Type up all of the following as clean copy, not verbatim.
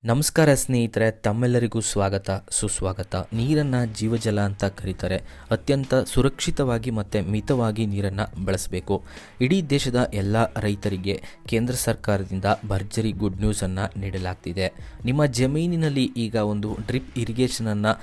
ನಮಸ್ಕಾರ ಸ್ನೇಹಿತರೆ, ತಮ್ಮೆಲ್ಲರಿಗೂ ಸ್ವಾಗತ ಸುಸ್ವಾಗತ. ನೀರನ್ನು ಜೀವಜಲ ಅಂತ ಕರೀತಾರೆ. ಅತ್ಯಂತ ಸುರಕ್ಷಿತವಾಗಿ ಮತ್ತು ಮಿತವಾಗಿ ನೀರನ್ನು ಬಳಸಬೇಕು. ಇಡೀ ದೇಶದ ಎಲ್ಲ ರೈತರಿಗೆ ಕೇಂದ್ರ ಸರ್ಕಾರದಿಂದ ಭರ್ಜರಿ ಗುಡ್ ನ್ಯೂಸನ್ನು ನೀಡಲಾಗ್ತಿದೆ. ನಿಮ್ಮ ಜಮೀನಿನಲ್ಲಿ ಈಗ ಒಂದು ಡ್ರಿಪ್ ಇರಿಗೇಷನನ್ನು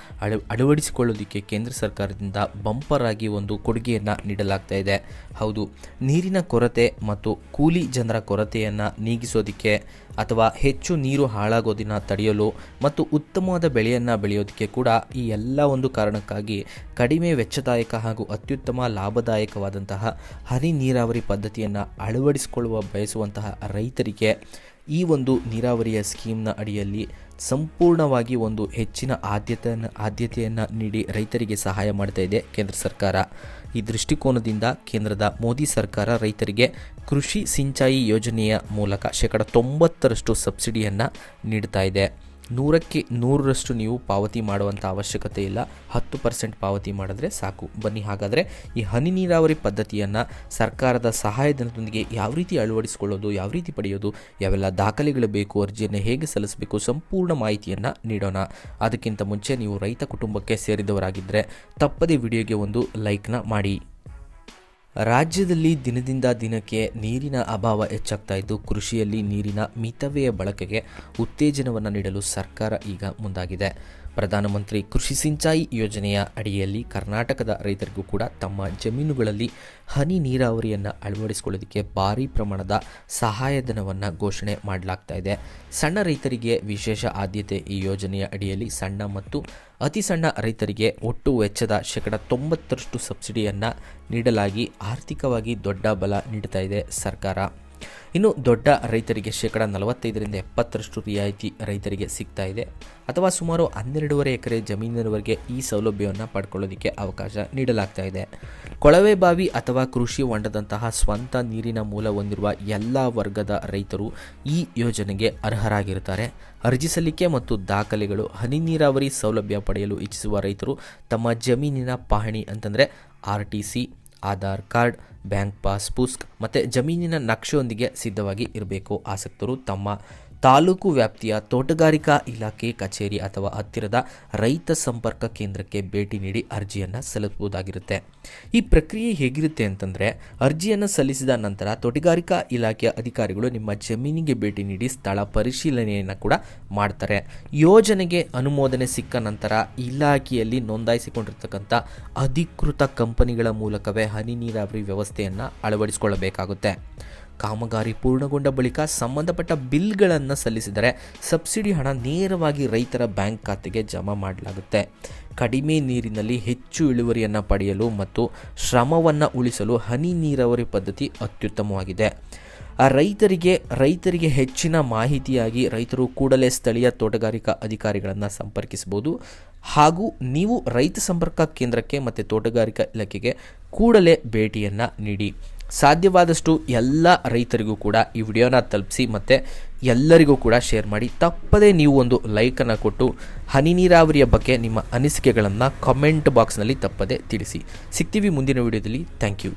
ಅಳವಡಿಸಿಕೊಳ್ಳೋದಕ್ಕೆ ಕೇಂದ್ರ ಸರ್ಕಾರದಿಂದ ಬಂಪರ್ ಆಗಿ ಒಂದು ಕೊಡುಗೆಯನ್ನು ನೀಡಲಾಗ್ತಾ ಇದೆ. ಹೌದು, ನೀರಿನ ಕೊರತೆ ಮತ್ತು ಕೂಲಿ ಜನರ ಕೊರತೆಯನ್ನು ನೀಗಿಸೋದಕ್ಕೆ ಅಥವಾ ಹೆಚ್ಚು ನೀರು ಹಾಳಾಗೋದನ್ನು ತಡೆಯಲು ಮತ್ತು ಉತ್ತಮವಾದ ಬೆಳೆಯನ್ನು ಬೆಳೆಯೋದಕ್ಕೆ ಕೂಡ ಈ ಎಲ್ಲ ಒಂದು ಕಾರಣಕ್ಕಾಗಿ ಕಡಿಮೆ ವೆಚ್ಚದಾಯಕ ಹಾಗೂ ಅತ್ಯುತ್ತಮ ಲಾಭದಾಯಕವಾದಂತಹ ಹನಿ ನೀರಾವರಿ ಪದ್ಧತಿಯನ್ನು ಅಳವಡಿಸಿಕೊಳ್ಳುವ ಬಯಸುವಂತಹ ರೈತರಿಗೆ ಈ ಒಂದು ನೀರಾವರಿಯ ಸ್ಕೀಮ್ನ ಅಡಿಯಲ್ಲಿ ಸಂಪೂರ್ಣವಾಗಿ ಒಂದು ಹೆಚ್ಚಿನ ಆದ್ಯತೆಯನ್ನು ನೀಡಿ ರೈತರಿಗೆ ಸಹಾಯ ಮಾಡ್ತಾ ಇದೆ ಕೇಂದ್ರ ಸರ್ಕಾರ. ಈ ದೃಷ್ಟಿಕೋನದಿಂದ ಕೇಂದ್ರದ ಮೋದಿ ಸರ್ಕಾರ ರೈತರಿಗೆ ಕೃಷಿ ಸಿಂಚಾಯಿ ಯೋಜನೆಯ ಮೂಲಕ 90% ಸಬ್ಸಿಡಿಯನ್ನು ನೀಡ್ತಾ ಇದೆ. 100ಕ್ಕೆ 100ರಷ್ಟು ನೀವು ಪಾವತಿ ಮಾಡುವಂಥ ಅವಶ್ಯಕತೆ ಇಲ್ಲ. 10% ಪಾವತಿ ಮಾಡಿದ್ರೆ ಸಾಕು. ಬನ್ನಿ, ಹಾಗಾದರೆ ಈ ಹನಿ ನೀರಾವರಿ ಪದ್ಧತಿಯನ್ನು ಸರ್ಕಾರದ ಸಹಾಯಧನದೊಂದಿಗೆ ಯಾವ ರೀತಿ ಅಳವಡಿಸಿಕೊಳ್ಳೋದು, ಯಾವ ರೀತಿ ಪಡೆಯೋದು, ಯಾವೆಲ್ಲ ದಾಖಲೆಗಳು ಬೇಕು, ಅರ್ಜಿಯನ್ನು ಹೇಗೆ ಸಲ್ಲಿಸಬೇಕು, ಸಂಪೂರ್ಣ ಮಾಹಿತಿಯನ್ನು ನೀಡೋಣ. ಅದಕ್ಕಿಂತ ಮುಂಚೆ ನೀವು ರೈತ ಕುಟುಂಬಕ್ಕೆ ಸೇರಿದವರಾಗಿದ್ದರೆ ತಪ್ಪದೇ ವಿಡಿಯೋಗೆ ಒಂದು ಲೈಕ್ನ ಮಾಡಿ. ರಾಜ್ಯದಲ್ಲಿ ದಿನದಿಂದ ದಿನಕ್ಕೆ ನೀರಿನ ಅಭಾವ ಹೆಚ್ಚಾಗ್ತಾ ಇದ್ದು, ಕೃಷಿಯಲ್ಲಿ ನೀರಿನ ಮಿತವ್ಯಯ ಬಳಕೆಗೆ ಉತ್ತೇಜನವನ್ನು ನೀಡಲು ಸರ್ಕಾರ ಈಗ ಮುಂದಾಗಿದೆ. ಪ್ರಧಾನಮಂತ್ರಿ ಕೃಷಿ ಸಿಂಚಾಯಿ ಯೋಜನೆಯ ಅಡಿಯಲ್ಲಿ ಕರ್ನಾಟಕದ ರೈತರಿಗೂ ಕೂಡ ತಮ್ಮ ಜಮೀನುಗಳಲ್ಲಿ ಹನಿ ನೀರಾವರಿಯನ್ನು ಅಳವಡಿಸಿಕೊಳ್ಳೋದಕ್ಕೆ ಭಾರೀ ಪ್ರಮಾಣದ ಸಹಾಯಧನವನ್ನು ಘೋಷಣೆ ಮಾಡಲಾಗ್ತಾ ಇದೆ. ಸಣ್ಣ ರೈತರಿಗೆ ವಿಶೇಷ ಆದ್ಯತೆ. ಈ ಯೋಜನೆಯ ಅಡಿಯಲ್ಲಿ ಸಣ್ಣ ಮತ್ತು ಅತಿ ಸಣ್ಣ ರೈತರಿಗೆ ಒಟ್ಟು ವೆಚ್ಚದ 90% ಸಬ್ಸಿಡಿಯನ್ನು ನೀಡಲಾಗಿ ಆರ್ಥಿಕವಾಗಿ ದೊಡ್ಡ ಬಲ ನೀಡ್ತಾ ಇದೆ ಸರ್ಕಾರ. ಇನ್ನು ದೊಡ್ಡ ರೈತರಿಗೆ 45ರಿಂದ 70% ರಿಯಾಯಿತಿ ರೈತರಿಗೆ ಸಿಗ್ತಾ ಇದೆ, ಅಥವಾ ಸುಮಾರು 12.5 ಎಕರೆ ಜಮೀನಿನವರೆಗೆ ಈ ಸೌಲಭ್ಯವನ್ನು ಪಡ್ಕೊಳ್ಳೋದಕ್ಕೆ ಅವಕಾಶ ನೀಡಲಾಗ್ತಾ ಇದೆ. ಕೊಳವೆ ಬಾವಿ ಅಥವಾ ಕೃಷಿ ಹೊಂಡದಂತಹ ಸ್ವಂತ ನೀರಿನ ಮೂಲ ಹೊಂದಿರುವ ಎಲ್ಲ ವರ್ಗದ ರೈತರು ಈ ಯೋಜನೆಗೆ ಅರ್ಹರಾಗಿರುತ್ತಾರೆ. ಅರ್ಜಿ ಸಲ್ಲಿಕೆ ಮತ್ತು ದಾಖಲೆಗಳು. ಹನಿ ನೀರಾವರಿ ಸೌಲಭ್ಯ ಪಡೆಯಲು ಇಚ್ಛಿಸುವ ರೈತರು ತಮ್ಮ ಜಮೀನಿನ ಪಹಣಿ ಅಂತಂದರೆ RTC, Aadhaar card, bank passbook ಮತ್ತು ಜಮೀನಿನ ನಕ್ಷೆಯೊಂದಿಗೆ ಸಿದ್ಧವಾಗಿ ಇರಬೇಕು. ಆಸಕ್ತರು ತಮ್ಮ ತಾಲೂಕು ವ್ಯಾಪ್ತಿಯ ತೋಟಗಾರಿಕಾ ಇಲಾಖೆ ಕಚೇರಿ ಅಥವಾ ಹತ್ತಿರದ ರೈತ ಸಂಪರ್ಕ ಕೇಂದ್ರಕ್ಕೆ ಭೇಟಿ ನೀಡಿ ಅರ್ಜಿಯನ್ನು ಸಲ್ಲಿಸಬಹುದಾಗಿರುತ್ತೆ. ಈ ಪ್ರಕ್ರಿಯೆ ಹೇಗಿರುತ್ತೆ ಅಂತಂದರೆ, ಅರ್ಜಿಯನ್ನು ಸಲ್ಲಿಸಿದ ನಂತರ ತೋಟಗಾರಿಕಾ ಇಲಾಖೆಯ ಅಧಿಕಾರಿಗಳು ನಿಮ್ಮ ಜಮೀನಿಗೆ ಭೇಟಿ ನೀಡಿ ಸ್ಥಳ ಪರಿಶೀಲನೆಯನ್ನು ಕೂಡ ಮಾಡ್ತಾರೆ. ಯೋಜನೆಗೆ ಅನುಮೋದನೆ ಸಿಕ್ಕ ನಂತರ ಇಲಾಖೆಯಲ್ಲಿ ನೋಂದಾಯಿಸಿಕೊಂಡಿರ್ತಕ್ಕಂಥ ಅಧಿಕೃತ ಕಂಪನಿಗಳ ಮೂಲಕವೇ ಹನಿ ನೀರಾವರಿ ವ್ಯವಸ್ಥೆಯನ್ನು ಅಳವಡಿಸಿಕೊಳ್ಳಬೇಕಾಗುತ್ತೆ. ಕಾಮಗಾರಿ ಪೂರ್ಣಗೊಂಡ ಬಳಿಕ ಸಂಬಂಧಪಟ್ಟ ಬಿಲ್ಗಳನ್ನು ಸಲ್ಲಿಸಿದರೆ ಸಬ್ಸಿಡಿ ಹಣ ನೇರವಾಗಿ ರೈತರ ಬ್ಯಾಂಕ್ ಖಾತೆಗೆ ಜಮಾ ಮಾಡಲಾಗುತ್ತೆ. ಕಡಿಮೆ ನೀರಿನಲ್ಲಿ ಹೆಚ್ಚು ಇಳುವರಿಯನ್ನು ಪಡೆಯಲು ಮತ್ತು ಶ್ರಮವನ್ನು ಉಳಿಸಲು ಹನಿ ನೀರಾವರಿ ಪದ್ಧತಿ ಅತ್ಯುತ್ತಮವಾಗಿದೆ. ರೈತರಿಗೆ ಹೆಚ್ಚಿನ ಮಾಹಿತಿಯಾಗಿ ರೈತರು ಕೂಡಲೇ ಸ್ಥಳೀಯ ತೋಟಗಾರಿಕಾ ಅಧಿಕಾರಿಗಳನ್ನು ಸಂಪರ್ಕಿಸಬಹುದು. ಹಾಗೂ ನೀವು ರೈತ ಸಂಪರ್ಕ ಕೇಂದ್ರಕ್ಕೆ ಮತ್ತು ತೋಟಗಾರಿಕಾ ಇಲಾಖೆಗೆ ಕೂಡಲೇ ಭೇಟಿಯನ್ನು ನೀಡಿ. ಸಾಧ್ಯವಾದಷ್ಟು ಎಲ್ಲ ರೈತರಿಗೂ ಕೂಡ ಈ ವಿಡಿಯೋನ ತಲುಪಿಸಿ ಮತ್ತು ಎಲ್ಲರಿಗೂ ಕೂಡ ಶೇರ್ ಮಾಡಿ. ತಪ್ಪದೇ ನೀವು ಒಂದು ಲೈಕನ್ನು ಕೊಟ್ಟು ಹನಿ ನೀರಾವರಿಯ ಬಗ್ಗೆ ನಿಮ್ಮ ಅನಿಸಿಕೆಗಳನ್ನು ಕಮೆಂಟ್ ಬಾಕ್ಸ್ನಲ್ಲಿ ತಪ್ಪದೇ ತಿಳಿಸಿ. ಸಿಗ್ತೀವಿ ಮುಂದಿನ ವಿಡಿಯೋದಲ್ಲಿ. Thank you.